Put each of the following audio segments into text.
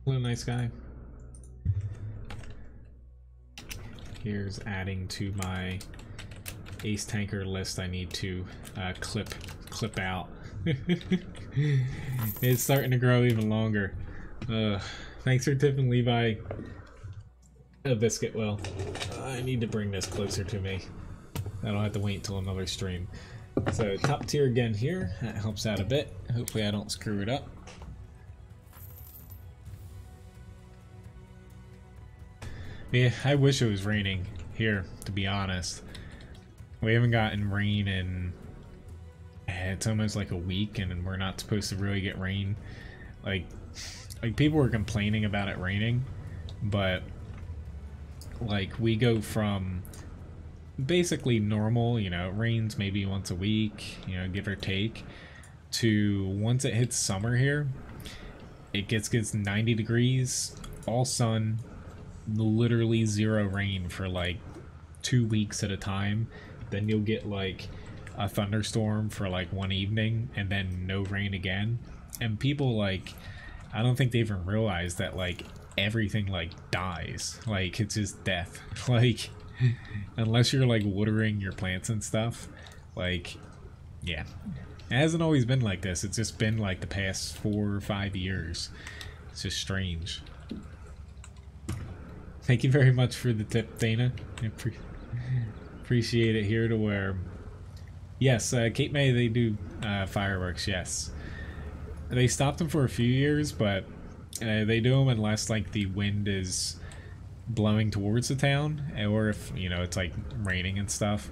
Hello, nice guy. Here's adding to my ace tanker list I need to clip out. It's starting to grow even longer. Thanks for tipping Levi a biscuit. Well, I need to bring this closer to me. I don't have to wait until another stream. So top tier again here. That helps out a bit. Hopefully I don't screw it up. Yeah, I wish it was raining here, to be honest. We haven't gotten rain in... It's almost like a week, and we're not supposed to really get rain. Like people were complaining about it raining, but like we go from basically normal, you know, it rains maybe once a week, you know, give or take, to once it hits summer here, it gets 90 degrees, all sun, literally zero rain for like 2 weeks at a time. Then you'll get like a thunderstorm for like one evening and then no rain again. And people, like, I don't think they even realize that like everything like dies. Like it's just death. Like unless you're like watering your plants and stuff, like, yeah, it hasn't always been like this. It's just been like the past 4 or 5 years. It's just strange. Thank you very much for the tip, Dana. I appreciate it here to where... Yes, Cape May, they do fireworks, yes. They stopped them for a few years, but they do them unless like the wind is blowing towards the town, or if, you know, it's like raining and stuff.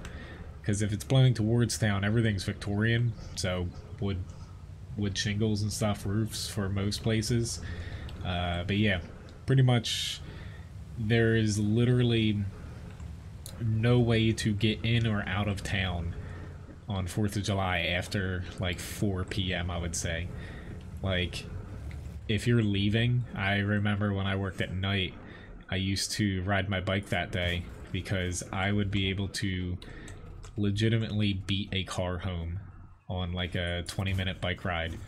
Because if it's blowing towards town, everything's Victorian, so wood shingles and stuff, roofs for most places. But yeah, pretty much there is literally no way to get in or out of town on 4th of July after like 4 p.m. I would say. Like, if you're leaving, I remember when I worked at night, I used to ride my bike that day because I would be able to legitimately beat a car home on like a 20-minute bike ride.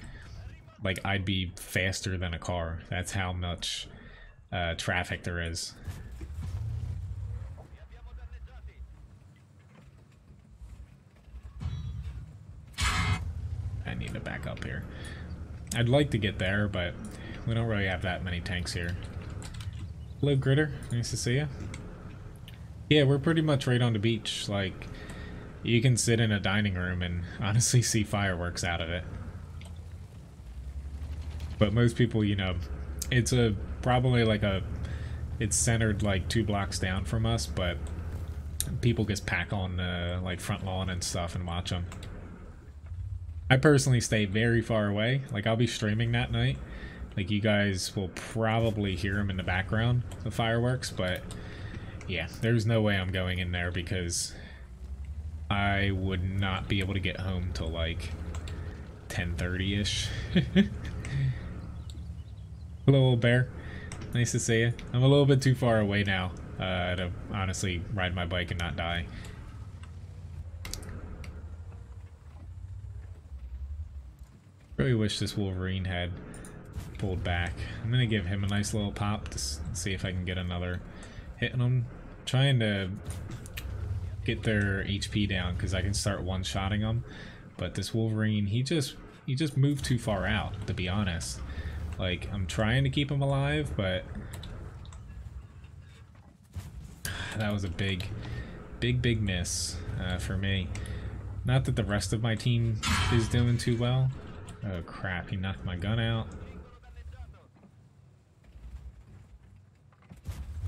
Like, I'd be faster than a car. That's how much traffic there is. I need to back up here. I'd like to get there, but we don't really have that many tanks here. Hello, Gritter. Nice to see you. Yeah, we're pretty much right on the beach. Like, you can sit in a dining room and honestly see fireworks out of it. But most people, you know, it's probably like it's centered like 2 blocks down from us, but people just pack on the like front lawn and stuff and watch them. I personally stay very far away. Like, I'll be streaming that night. Like, you guys will probably hear them in the background, the fireworks, but yeah, there's no way I'm going in there because I would not be able to get home till like 10:30-ish. Hello, old bear. Nice to see you. I'm a little bit too far away now to honestly ride my bike and not die. Really wish this Wolverine had pulled back. I'm gonna give him a nice little pop to see if I can get another hit on him. Trying to get their HP down because I can start one-shotting them. But this Wolverine, he just moved too far out, to be honest. Like, I'm trying to keep him alive, but that was a big miss for me. Not that the rest of my team is doing too well. Oh crap, he knocked my gun out.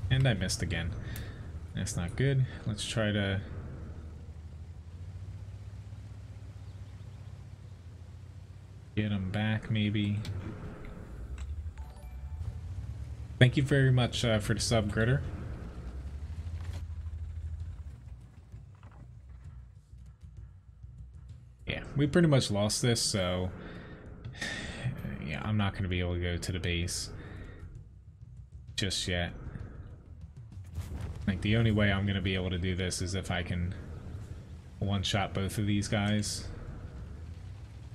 And I missed again. That's not good. Let's try to... get him back, maybe. Thank you very much for the sub, Gritter. Yeah, we pretty much lost this, so... yeah, I'm not going to be able to go to the base just yet. Like, the only way I'm going to be able to do this is if I can one-shot both of these guys.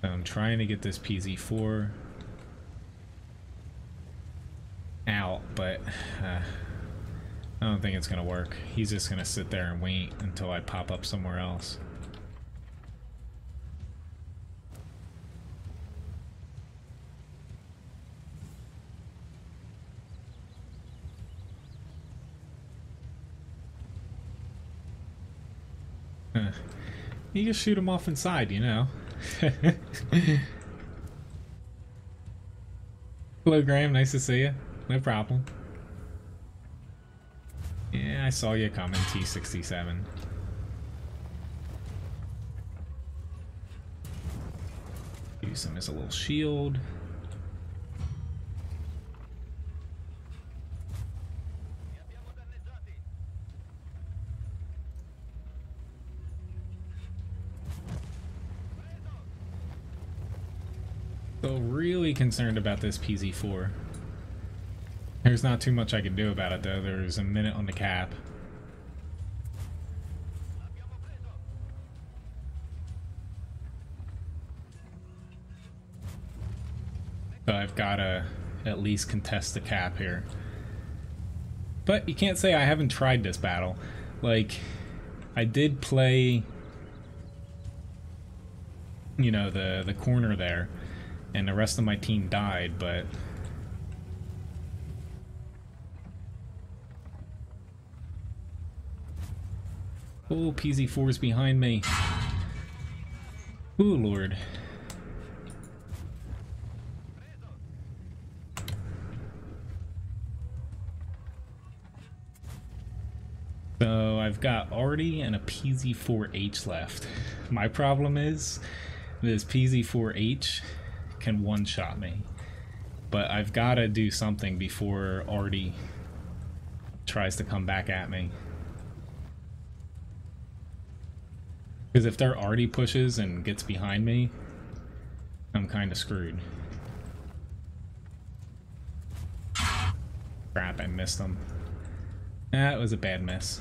So I'm trying to get this PZ4. out, but I don't think it's gonna work. He's just gonna sit there and wait until I pop up somewhere else. You just shoot him off inside, you know. Hello, Graham. Nice to see you. No problem. Yeah, I saw you coming, T67. Use him as a little shield. So really concerned about this PZ4. There's not too much I can do about it though. There's a minute on the cap. So I've got to at least contest the cap here. But you can't say I haven't tried this battle. Like, I did play, you know, the corner there. And the rest of my team died, but oh, PZ4's behind me. Oh, Lord. So I've got Artie and a PZ4H left. My problem is this PZ4H can one-shot me, but I've got to do something before Artie tries to come back at me. Because if their Artie pushes and gets behind me, I'm kind of screwed. Crap, I missed them. That was a bad miss.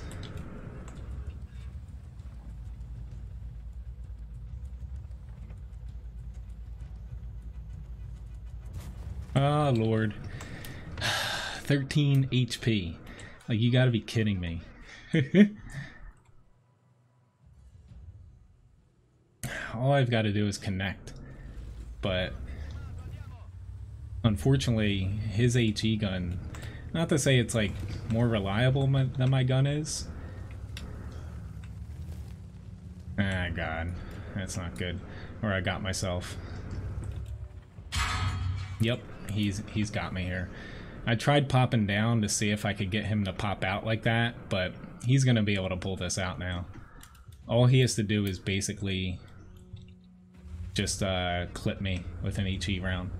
Oh, Lord. 13 HP. Like, you gotta be kidding me. All I've got to do is connect. But unfortunately, his HE gun, not to say it's like more reliable than my gun is. Ah, God. That's not good. Or I got myself. Yep. He's got me here. I tried popping down to see if I could get him to pop out like that, but he's going to be able to pull this out now. All he has to do is basically just clip me with an HE round.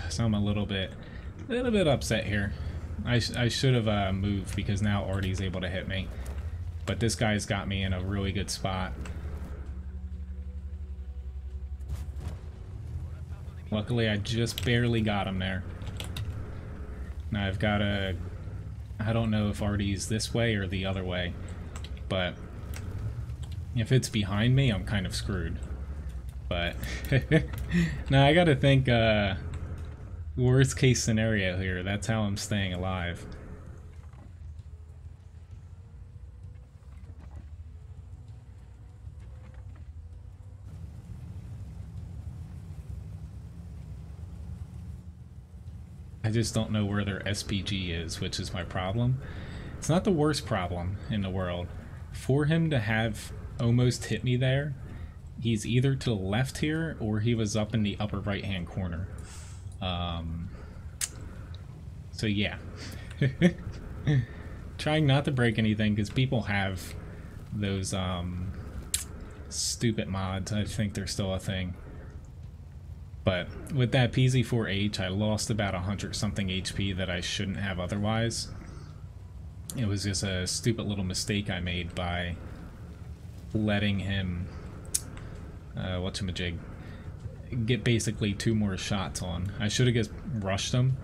So I'm a little bit upset here. I should have moved because now Artie's able to hit me. But this guy's got me in a really good spot. Luckily, I just barely got him there. Now I've got to... I don't know if Artie's this way or the other way, but if it's behind me, I'm kind of screwed. But now I got to think worst case scenario here. That's how I'm staying alive. I just don't know where their SPG is, which is my problem. It's not the worst problem in the world. For him to have almost hit me there, he's either to the left here or he was up in the upper right hand corner. So yeah. Trying not to break anything because people have those stupid mods. I think they're still a thing. But with that PZ4H, I lost about 100-something HP that I shouldn't have otherwise. It was just a stupid little mistake I made by letting him, whatchamajig, get basically 2 more shots on. I should have just rushed him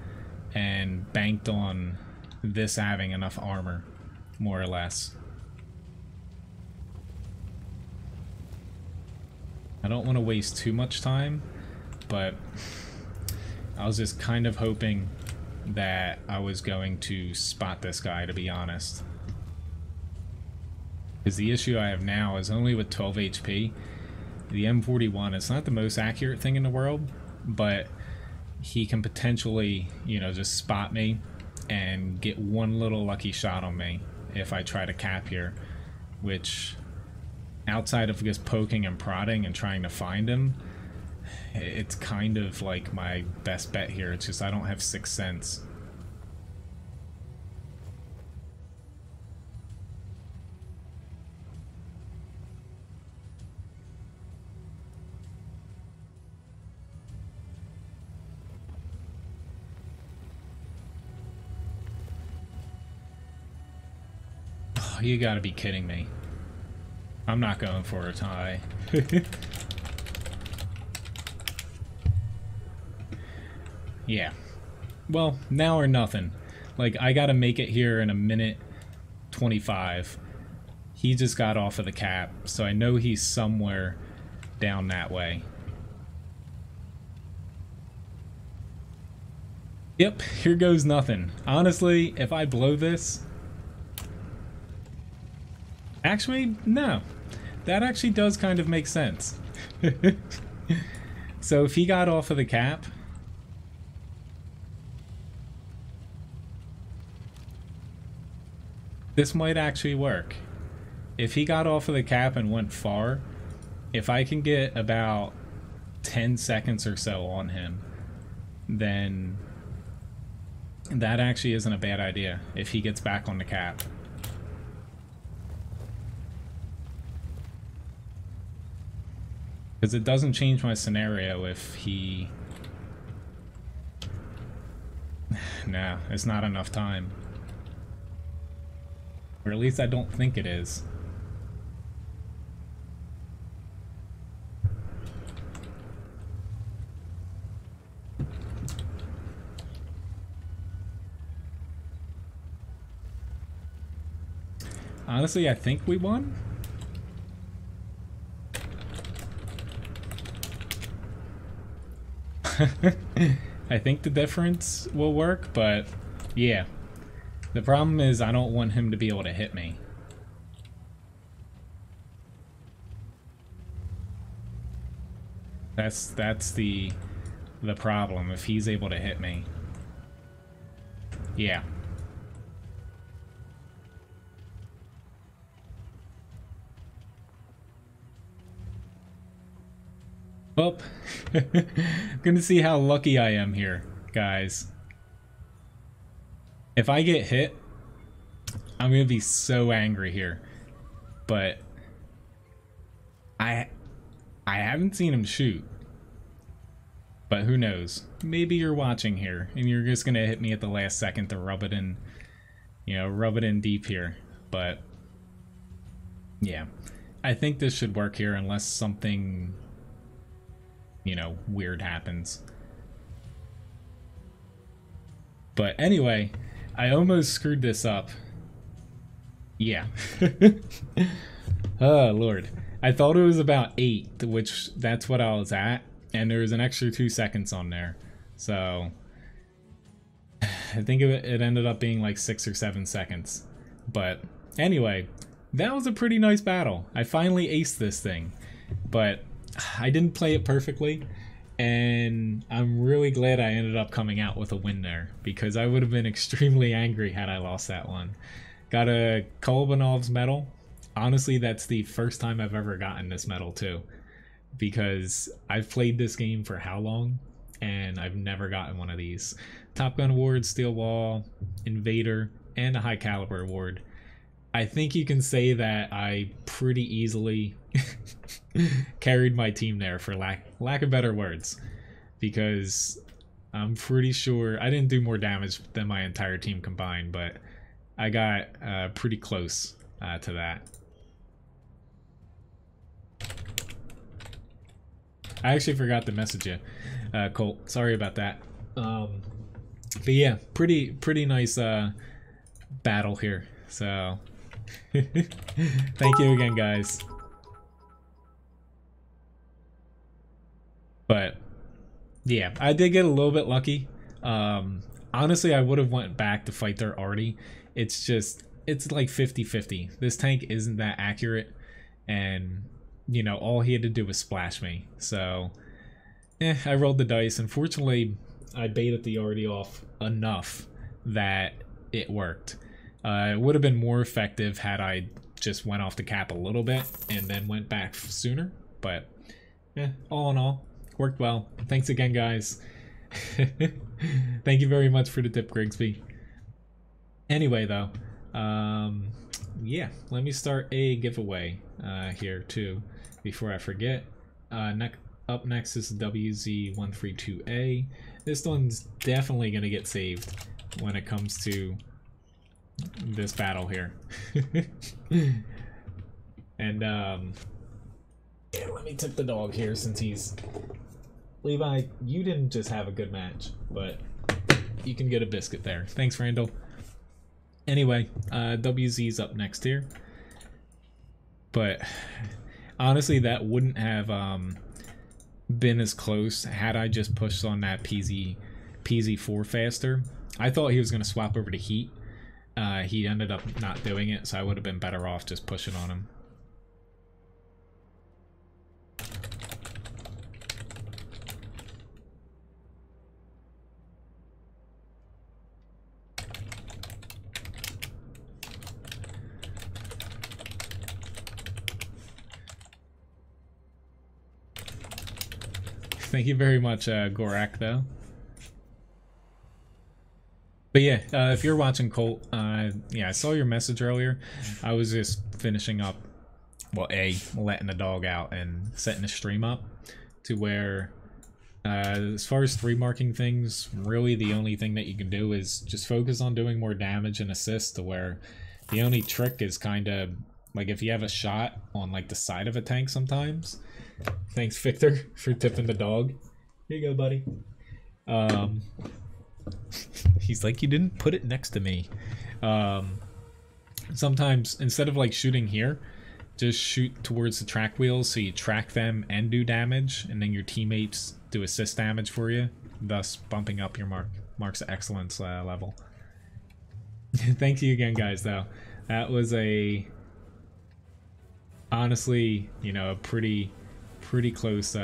and banked on this having enough armor, more or less. I don't want to waste too much time, but I was just kind of hoping that I was going to spot this guy, to be honest. Because the issue I have now is only with 12 HP. The M41, it's not the most accurate thing in the world, but he can potentially, you know, just spot me and get one little lucky shot on me if I try to cap here, which, outside of just poking and prodding and trying to find him, it's kind of like my best bet here. It's just I don't have Sixth Sense. Oh, you gotta be kidding me. I'm not going for a tie. Yeah. Well, now or nothing. Like, I gotta make it here in a minute 25. He just got off of the cap, so I know he's somewhere down that way. Yep, here goes nothing. Honestly, if I blow this... Actually, no. That actually does kind of make sense. So if he got off of the cap... This might actually work. If he got off of the cap and went far, if I can get about 10 seconds or so on him, then that actually isn't a bad idea if he gets back on the cap. Because it doesn't change my scenario if he... No, it's not enough time. Or at least I don't think it is. Honestly, I think we won. I think the difference will work, but yeah. The problem is I don't want him to be able to hit me. That's the problem, if he's able to hit me. Yeah. Well, I'm gonna see how lucky I am here, guys. If I get hit, I'm gonna be so angry here. But I haven't seen him shoot. But who knows? Maybe you're watching here and you're just gonna hit me at the last second to rub it in, you know, rub it in deep here. But yeah, I think this should work here unless something, you know, weird happens. But anyway, I almost screwed this up. Yeah. Oh, Lord. I thought it was about 8, which that's what I was at, and there was an extra 2 seconds on there. So, I think it ended up being like 6 or 7 seconds. But anyway, that was a pretty nice battle. I finally aced this thing, but I didn't play it perfectly. And I'm really glad I ended up coming out with a win there, because I would have been extremely angry had I lost that one. Got a Kolobanov's medal. Honestly, that's the first time I've ever gotten this medal too, because I've played this game for how long, and I've never gotten one of these. Top Gun Award, Steel Wall, Invader, and a High Caliber Award. I think you can say that I pretty easily carried my team there, for lack of better words, because I'm pretty sure I didn't do more damage than my entire team combined, but I got pretty close to that. I actually forgot to message you, Colt. Sorry about that. But yeah, pretty nice battle here. So thank you again, guys. But Yeah, I did get a little bit lucky. Honestly, I would have went back to fight their arty. It's just, it's like 50-50. This tank isn't that accurate, and, you know, all he had to do was splash me. So, I rolled the dice. Unfortunately, I baited the arty off enough that it worked. It would have been more effective had I just went off the cap a little bit and then went back sooner, but all in all, worked well. Thanks again, guys. Thank you very much for the tip, Grigsby. Anyway, though, yeah, let me start a giveaway here too before I forget. Up next is WZ132A. This one's definitely gonna get saved when it comes to this battle here. And yeah, let me tip the dog here since he's... Levi, you didn't just have a good match, but you can get a biscuit there. Thanks, Randall. Anyway, WZ's up next here. But honestly, that wouldn't have been as close had I just pushed on that PZ4 faster. I thought he was going to swap over to heat. He ended up not doing it, so I would have been better off just pushing on him. Thank you very much, Gorak, though. But yeah, if you're watching Colt, yeah, I saw your message earlier. I was just finishing up, well, letting the dog out and setting the stream up to where, as far as 3-marking things, really the only thing that you can do is just focus on doing more damage and assist, to where the only trick is kind of, like, if you have a shot on, like, the side of a tank sometimes. Thanks, Victor, for tipping the dog. Here you go, buddy. He's like, you didn't put it next to me. Sometimes, instead of like shooting here, just shoot towards the track wheels so you track them and do damage, and then your teammates do assist damage for you, thus bumping up your marks of excellence level. Thank you again, guys, though. That was honestly, you know, a pretty close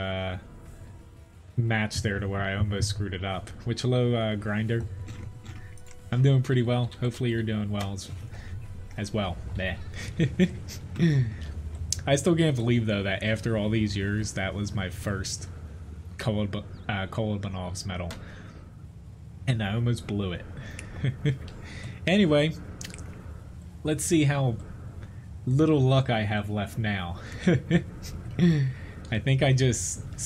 match there to where I almost screwed it up. Which, hello, Grinder. I'm doing pretty well. Hopefully you're doing well as well. Nah. I still can't believe, though, that after all these years, that was my first Kolobanov's medal. And I almost blew it. Anyway, let's see how little luck I have left now. I think I just